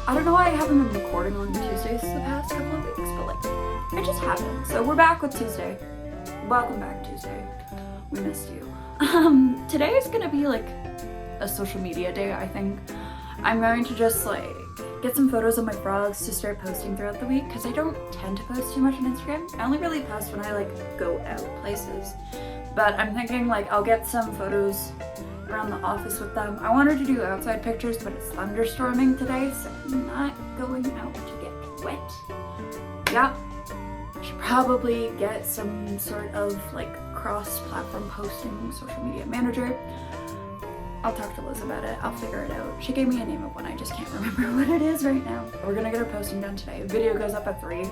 I don't know why I haven't been recording on Tuesdays the past couple of weeks, but like, I just haven't. So we're back with Tuesday. Welcome back, Tuesday. We missed you. Today is gonna be like a social media day, I think. I'm going to just like get some photos of my frogs to start posting throughout the week because I don't tend to post too much on Instagram. I only really post when I like go out places. But I'm thinking like I'll get some photos around the office with them. I wanted to do outside pictures, but it's thunderstorming today, so I'm not going out to get wet. Yeah, I should probably get some sort of like cross-platform posting social media manager. I'll talk to Liz about it. I'll figure it out. She gave me a name of one. I just can't remember what it is right now. We're gonna get our posting done today. The video goes up at 3.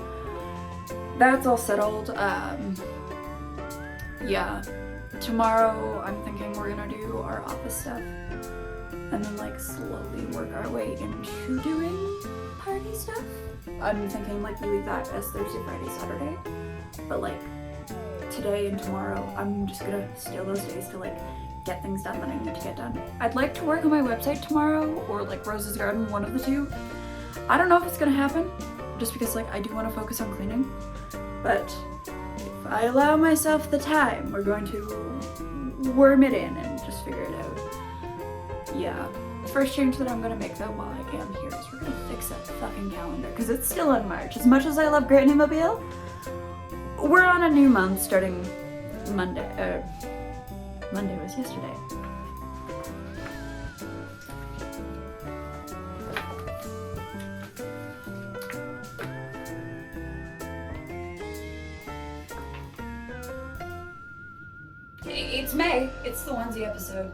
That's all settled. Yeah. Tomorrow, I'm thinking we're gonna do our office stuff and then like slowly work our way into doing party stuff. I'm thinking like we leave that as Thursday, Friday, Saturday, but like today and tomorrow, I'm just gonna steal those days to like get things done that I need to get done. I'd like to work on my website tomorrow or like Rose's Garden, one of the two. I don't know if it's gonna happen just because like I do want to focus on cleaning, but if I allow myself the time, we're going to worm it in and just figure it out. Yeah. First change that I'm gonna make though while I am here is we're gonna fix that fucking calendar because it's still in March. As much as I love Granny Mobile, we're on a new month starting Monday. Monday was yesterday. It's May. It's the onesie episode.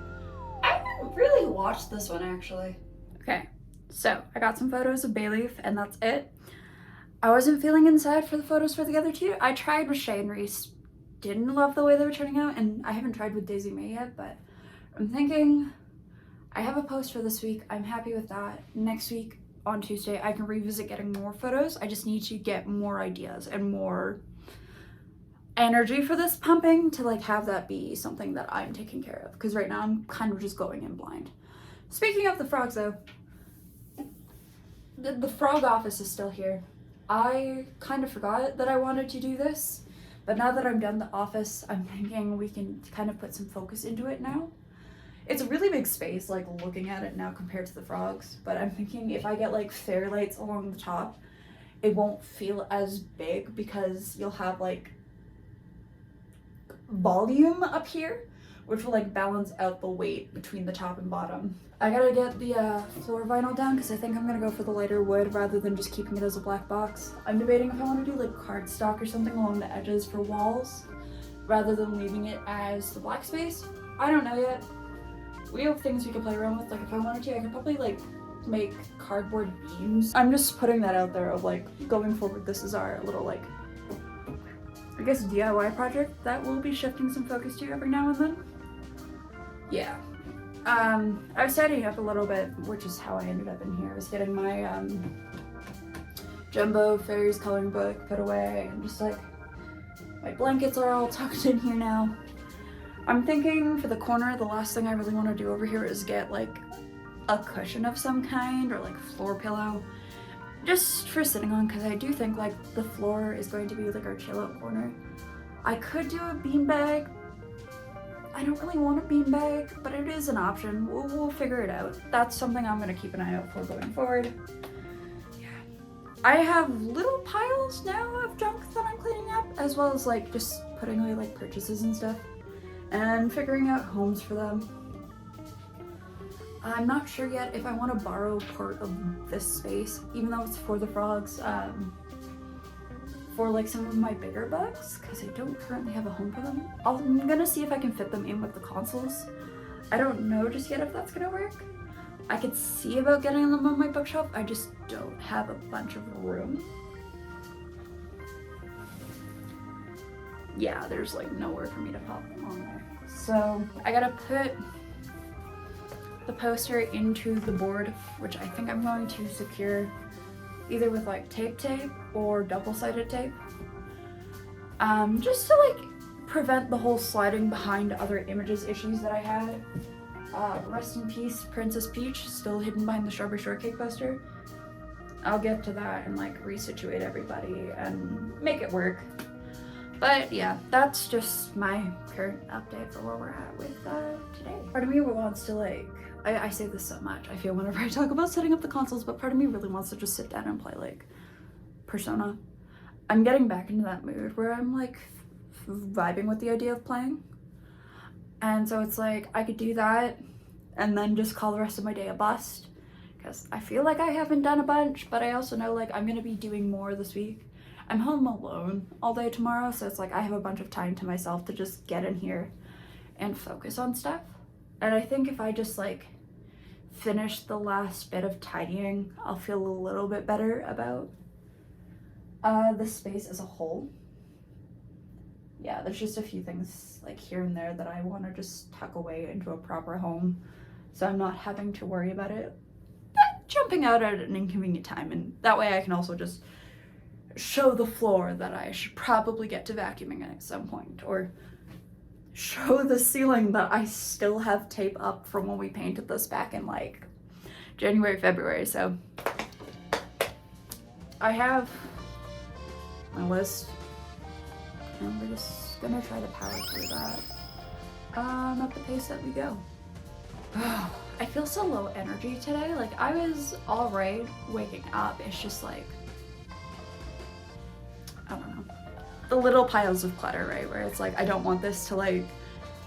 I haven't really watched this one actually. Okay, so I got some photos of Bayleaf and that's it. I wasn't feeling inside for the photos for the other two. I tried with Shay and Reese. Didn't love the way they were turning out, and I haven't tried with Daisy May yet, but I'm thinking I have a post for this week. I'm happy with that. Next week on Tuesday, I can revisit getting more photos. I just need to get more ideas and more energy for this pumping to like have that be something that I'm taking care of, because right now I'm kind of just going in blind. Speaking of the frogs though, the frog office is still here. I kind of forgot that I wanted to do this, but now that I'm done the office, I'm thinking we can kind of put some focus into it now. It's a really big space, like looking at it now compared to the frogs, but I'm thinking if I get like fairy lights along the top, it won't feel as big because you'll have like volume up here, which will like balance out the weight between the top and bottom. I gotta get the floor vinyl down because I think I'm gonna go for the lighter wood rather than just keeping it as a black box. I'm debating if I want to do like cardstock or something along the edges for walls rather than leaving it as the black space. I don't know yet. We have things we can play around with. Like if I wanted to, I could probably like make cardboard beams. I'm just putting that out there of like going forward, this is our little like, I guess DIY project that we'll be shifting some focus to every now and then. Yeah. I was tidying up a little bit, which is how I ended up in here. I was getting my jumbo fairies coloring book put away, and just like my blankets are all tucked in here now. I'm thinking for the corner, the last thing I really want to do over here is get like a cushion of some kind or like a floor pillow just for sitting on, because I do think like the floor is going to be like our chill out corner. I could do a beanbag. I don't really want a beanbag, but it is an option. We'll figure it out. That's something I'm gonna keep an eye out for going forward. Yeah. I have little piles now of junk that I'm cleaning up, as well as like just putting away like purchases and stuff and figuring out homes for them. I'm not sure yet if I want to borrow part of this space, even though it's for the frogs, for like some of my bigger bugs, because I don't currently have a home for them. I'm gonna see if I can fit them in with the consoles. I don't know just yet if that's gonna work. I could see about getting them on my bookshelf, I just don't have a bunch of room. Yeah, there's like nowhere for me to pop them on there. So I gotta put the poster into the board, which I think I'm going to secure either with like tape or double-sided tape, just to like prevent the whole sliding behind other images issues that I had. Rest in peace, Princess Peach, still hidden behind the Strawberry Shortcake poster. I'll get to that and like resituate everybody and make it work. But yeah, that's just my current update for where we're at with today. Part of me wants to like, I say this so much, I feel whenever I talk about setting up the consoles, but part of me really wants to just sit down and play like Persona. I'm getting back into that mood where I'm like vibing with the idea of playing. And so it's like, I could do that and then just call the rest of my day a bust. Because I feel like I haven't done a bunch, but I also know like I'm gonna be doing more this week. I'm home alone all day tomorrow, so it's like I have a bunch of time to myself to just get in here and focus on stuff. And I think if I just like finish the last bit of tidying, I'll feel a little bit better about the space as a whole. Yeah, there's just a few things like here and there that I want to just tuck away into a proper home, so I'm not having to worry about it jumping out at an inconvenient time. And that way I can also just show the floor that I should probably get to vacuuming at some point, or show the ceiling that I still have tape up from when we painted this back in like January, February. So I have my list and we're just gonna try to power through that at the pace that we go. I feel so low energy today. Like I was all right waking up. It's just like, I don't know, the little piles of clutter, right? Where it's like, I don't want this to like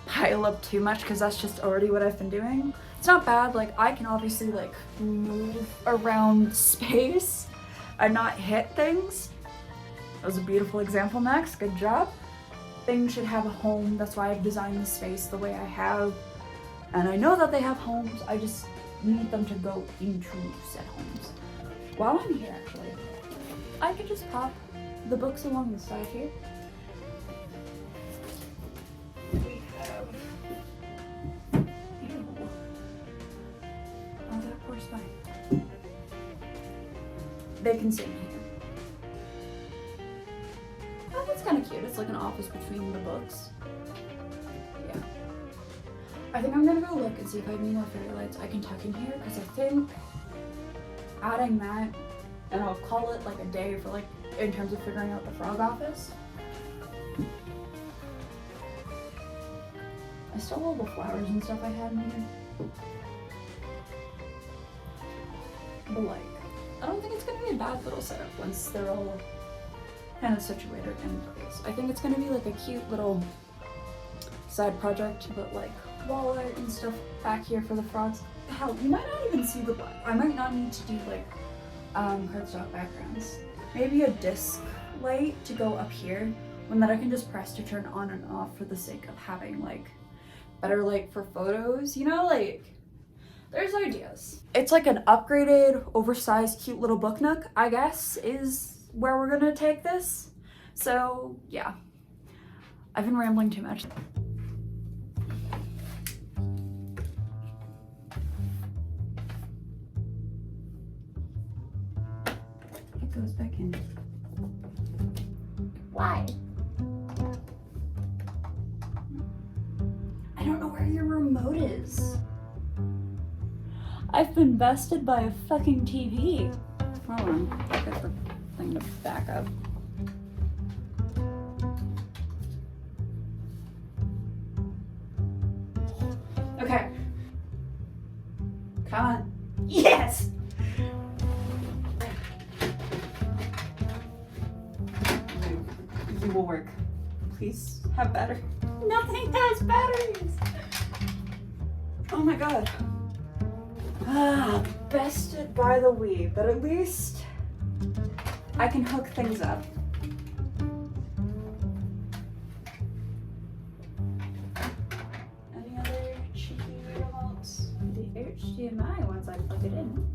pile up too much because that's just already what I've been doing. It's not bad. Like I can obviously like move around space and not hit things. That was a beautiful example, Max. Good job. Things should have a home. That's why I've designed the space the way I have. And I know that they have homes. I just need them to go into said homes. While I'm here, actually, I could just pop the books along the side here. We have... Ew. Oh, that poor spine. They can sit in here. Oh, that's kind of cute. It's like an office between the books. Yeah. I think I'm gonna go look and see if I have any more fairy lights I can tuck in here, because I think adding that, and I'll call it like a day for like, in terms of figuring out the frog office. I still have all the flowers and stuff I had in here. But like, I don't think it's gonna be a bad little setup once they're all kind of situated in place. I think it's gonna be like a cute little side project to put like wall art and stuff back here for the frogs. Hell, you might not even see the black. I might not need to do like cardstock backgrounds. Maybe a disc light to go up here, one that I can just press to turn on and off for the sake of having like better light for photos, you know, like there's ideas. It's like an upgraded, oversized, cute little book nook, I guess, is where we're gonna take this. So yeah, I've been rambling too much. It goes back in. Why? I don't know where your remote is. I've been bested by a fucking TV. Hold on, I'll get the thing to back up. Okay. Come on. Yes! You will work. Please have battery. Nothing has batteries! Oh my god. Bested by the Wii, but at least I can hook things up. Any other cheeky remotes? The HDMI ones, I plug it in.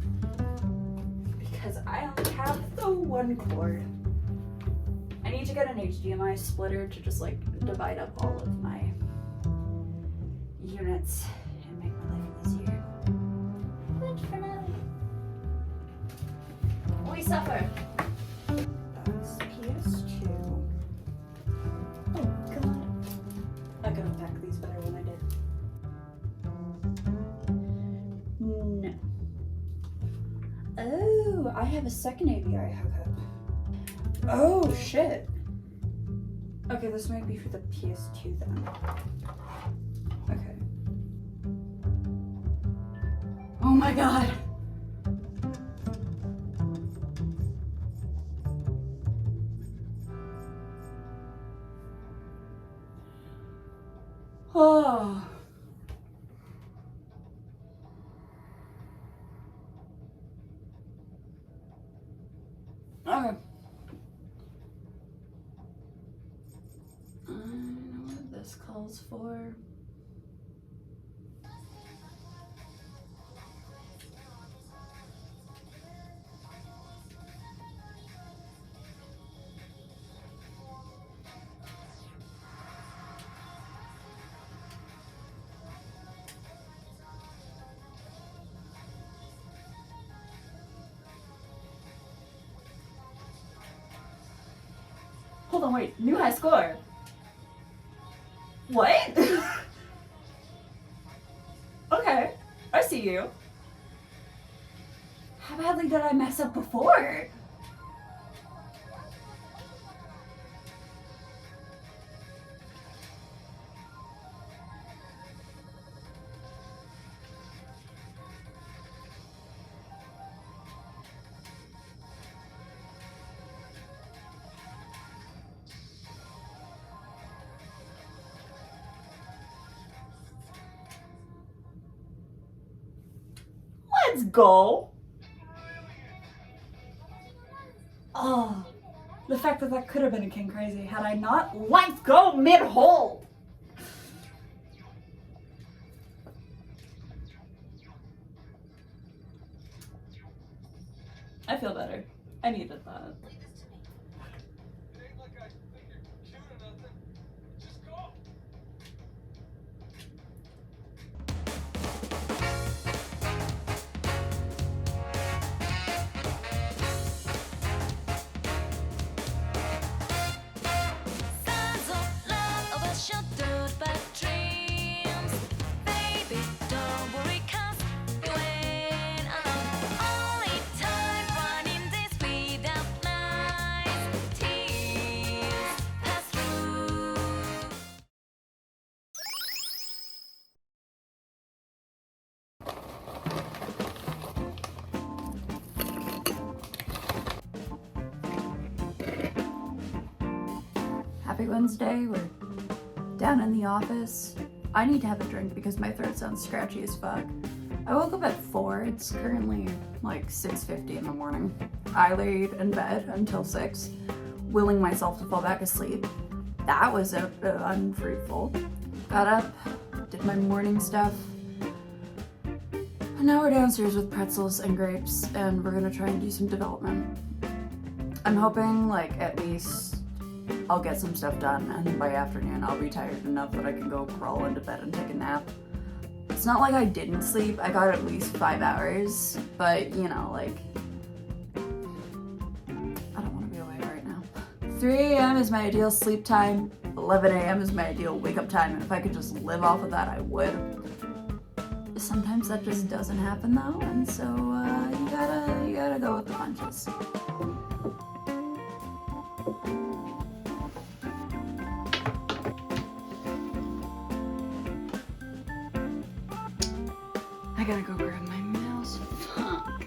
Because I only have the one cord. I need to get an HDMI splitter to just like divide up all of my units and make my life easier. But for now, we suffer. That's PS2. Oh god. I could unpack these better when I did. No. Oh, Ooh, I have a second AVI hookup. Oh, shit. Okay, this might be for the PS2 then. Okay. Oh my god. Oh. Okay. I know what this calls for. Hold on, wait. New high score. What? Okay. I see you. How badly did I mess up before? Let's go. Oh, the fact that could have been a King Crazy had I not. Let's go mid-hole. I feel better. I needed that. Happy Wednesday. We're down in the office. I need to have a drink because my throat sounds scratchy as fuck. I woke up at 4. It's currently like 6:50 in the morning. I laid in bed until 6, willing myself to fall back asleep. That was unfruitful. Got up, did my morning stuff. And now we're downstairs with pretzels and grapes, and we're gonna try and do some development. I'm hoping like at least I'll get some stuff done, and by afternoon I'll be tired enough that I can go crawl into bed and take a nap. It's not like I didn't sleep. I got at least 5 hours, but you know, like, I don't want to be awake right now. 3 a.m. is my ideal sleep time. 11 a.m. is my ideal wake up time, and if I could just live off of that, I would. Sometimes that just doesn't happen though, and so you gotta go with the punches. I gotta go grab my mouse. Fuck.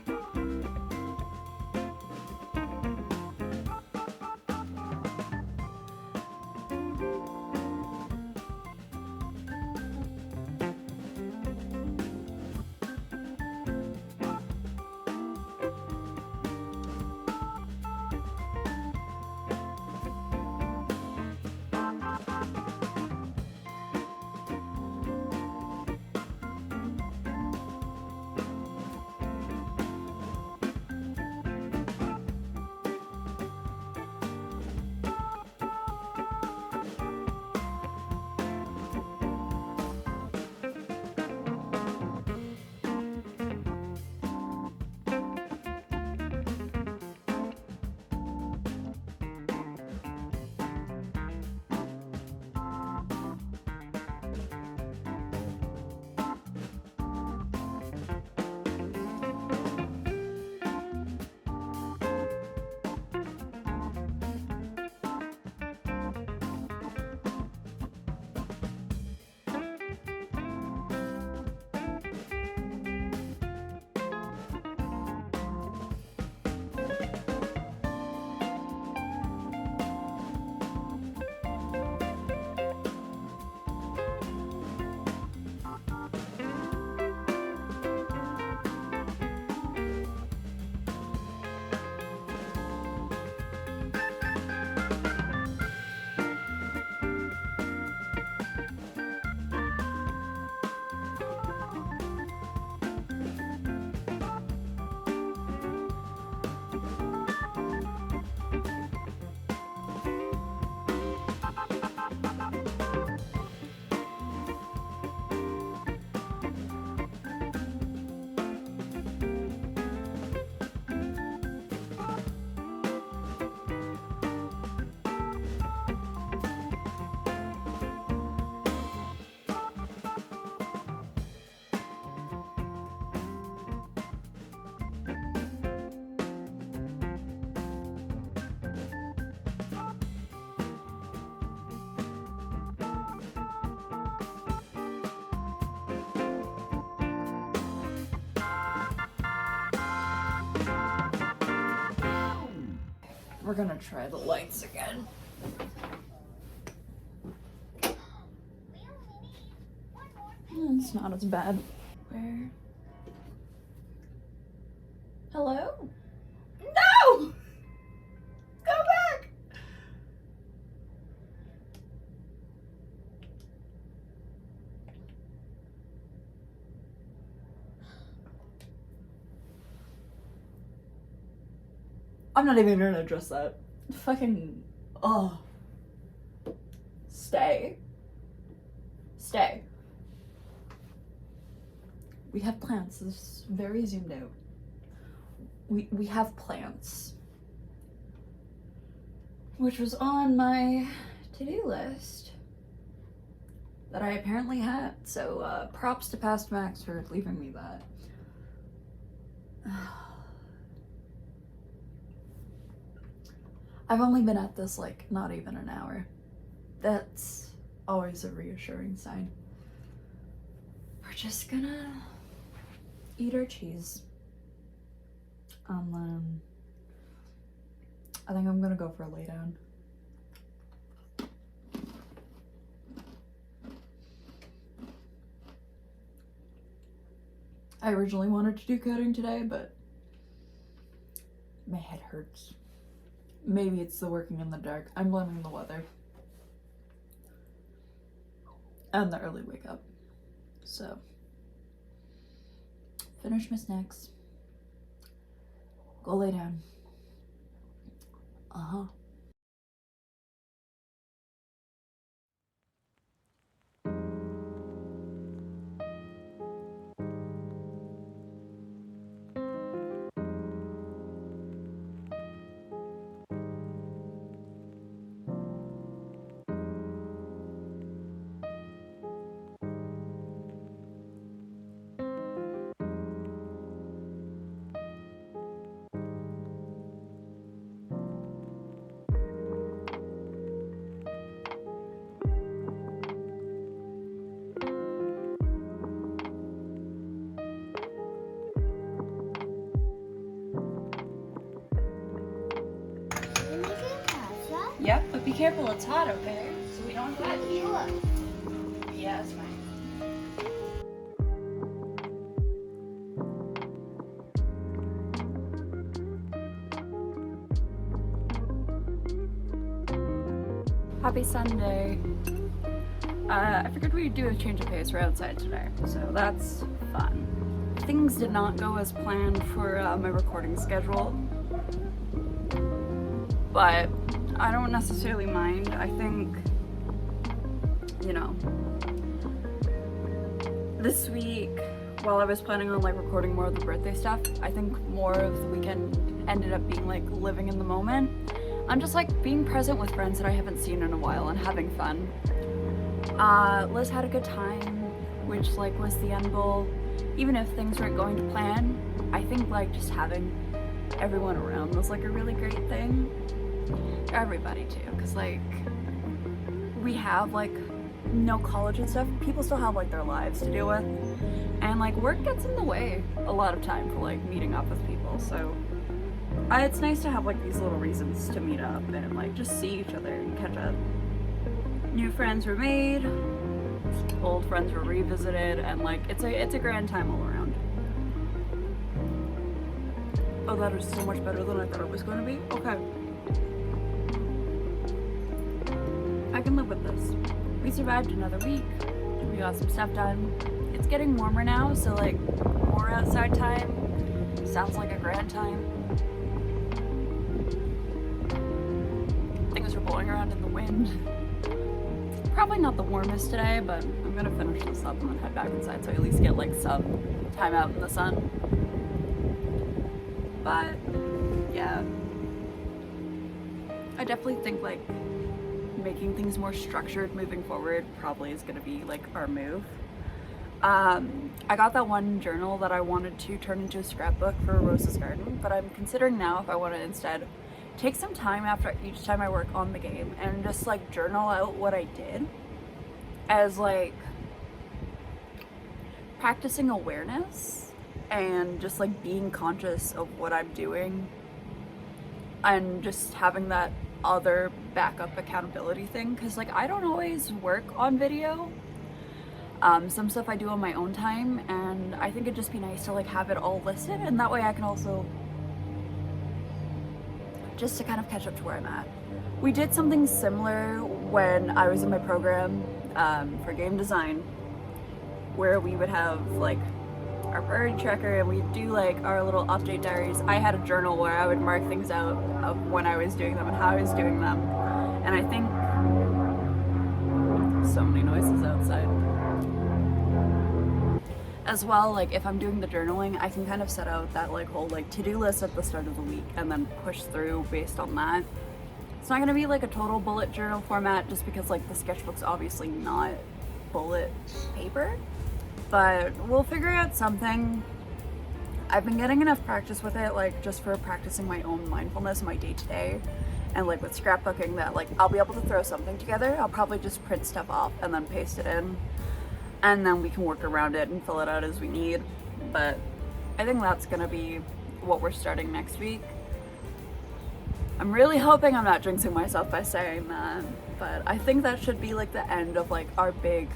We're gonna try the lights again. It's not as bad. Where? Hello? No! Go back! I'm not even gonna address that. Fucking, oh. Stay. Stay. We have plants. This is very zoomed out. We have plants. Which was on my to-do list that I apparently had. So props to Past Max for leaving me that. I've only been at this like not even an hour. That's always a reassuring sign. We're just gonna eat our cheese. I think I'm gonna go for a lay down. I originally wanted to do coding today, but my head hurts. Maybe it's the working in the dark. I'm blaming the weather. And the early wake up. So, finish my snacks. Go lay down. Uh-huh. Yep, but be careful, it's hot, okay? So we don't get you. Yeah, it's fine. Happy Sunday. I figured we'd do a change of pace. We're outside today, so that's fun. Things did not go as planned for my recording schedule, but I don't necessarily mind. I think, you know, this week, while I was planning on like recording more of the birthday stuff, I think more of the weekend ended up being like living in the moment. I'm just like being present with friends that I haven't seen in a while and having fun. Liz had a good time, which like was the end goal. Even if things weren't going to plan, I think like just having everyone around was like a really great thing. Everybody too, because like we have like no college and stuff. People still have like their lives to deal with, and like work gets in the way a lot of time for like meeting up with people. So it's nice to have like these little reasons to meet up and like just see each other and catch up. New friends were made, old friends were revisited, and like it's a grand time all around. Oh, that is so much better than I thought it was going to be. Okay. I can live with this. We survived another week. We got some stuff done. It's getting warmer now, so like more outside time sounds like a grand time. Things are blowing around in the wind. Probably not the warmest today, but I'm gonna finish this up and then head back inside so I at least get like some time out in the sun. But yeah, I definitely think like making things more structured moving forward probably is going to be like our move. I got that one journal that I wanted to turn into a scrapbook for Rose's garden, but I'm considering now if I want to instead take some time after each time I work on the game and just like journal out what I did as like practicing awareness and just like being conscious of what I'm doing and just having that other backup accountability thing, because like I don't always work on video. Some stuff I do on my own time, and I think it'd just be nice to like have it all listed, and that way I can also just to kind of catch up to where I'm at. We did something similar when I was in my program for game design, where we would have like our priority tracker and we'd do like our little update diaries. I had a journal where I would mark things out of when I was doing them and how I was doing them. And I think so many noises outside. As well, like if I'm doing the journaling, I can kind of set out that like whole like to-do list at the start of the week and then push through based on that. It's not gonna be like a total bullet journal format just because like the sketchbook's obviously not bullet paper, but we'll figure out something. I've been getting enough practice with it, like just for practicing my own mindfulness in my day-to-day, and like with scrapbooking, that like I'll be able to throw something together. I'll probably just print stuff off and then paste it in, and then we can work around it and fill it out as we need. But I think that's gonna be what we're starting next week. I'm really hoping I'm not jinxing myself by saying that, but I think that should be like the end of like our big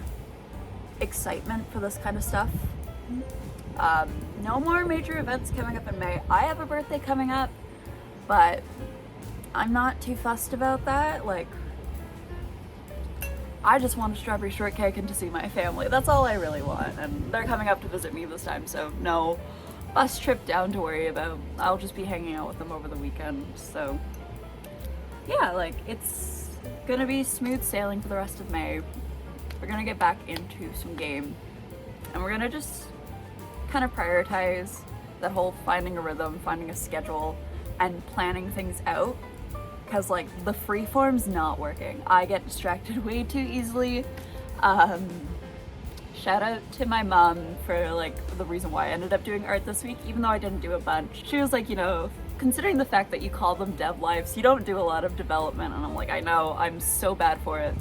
excitement for this kind of stuff. No more major events coming up in May. I have a birthday coming up, but I'm not too fussed about that. Like, I just want a strawberry shortcake and to see my family. That's all I really want, and they're coming up to visit me this time, so no bus trip down to worry about. I'll just be hanging out with them over the weekend. So yeah, like it's gonna be smooth sailing for the rest of May. We're gonna get back into some game, and we're gonna just kind of prioritize that whole finding a rhythm, finding a schedule, and planning things out, because like the free form's not working. I get distracted way too easily. Shout out to my mom for like the reason why I ended up doing art this week, even though I didn't do a bunch. She was like, you know, considering the fact that you call them dev lives, you don't do a lot of development. And I'm like, I know, I'm so bad for it.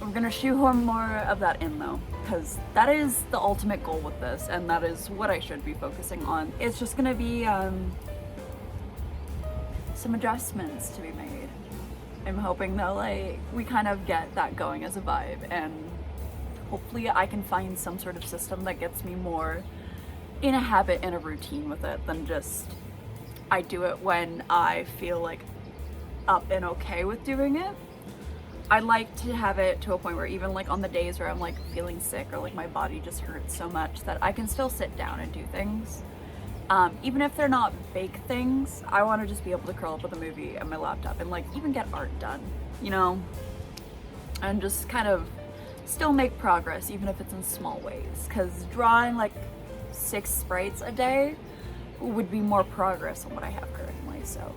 We're gonna shoehorn more of that in though, because that is the ultimate goal with this, and that is what I should be focusing on. It's just gonna be some adjustments to be made. I'm hoping that like we kind of get that going as a vibe, and hopefully I can find some sort of system that gets me more in a habit and a routine with it than just I do it when I feel like up and okay with doing it. I like to have it to a point where even like on the days where I'm like feeling sick or like my body just hurts so much that I can still sit down and do things. Even if they're not big things, I want to just be able to curl up with a movie and my laptop and like even get art done, you know? And just kind of still make progress, even if it's in small ways. Because drawing like 6 sprites a day would be more progress than what I have currently, so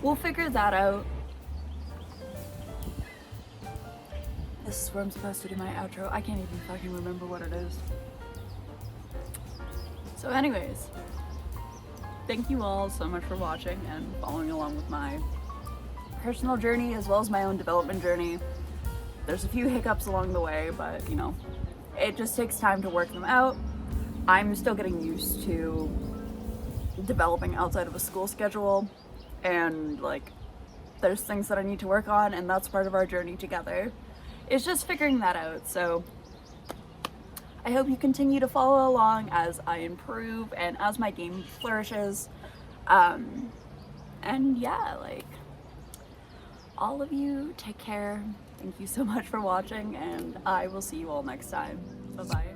we'll figure that out. This is where I'm supposed to do my outro. I can't even fucking remember what it is. So anyways, thank you all so much for watching and following along with my personal journey as well as my own development journey. There's a few hiccups along the way, but you know, it just takes time to work them out. I'm still getting used to developing outside of a school schedule, and like there's things that I need to work on, and that's part of our journey together. It's just figuring that out. So I hope you continue to follow along as I improve and as my game flourishes. And yeah, like all of you take care. Thank you so much for watching, and I will see you all next time. Bye bye.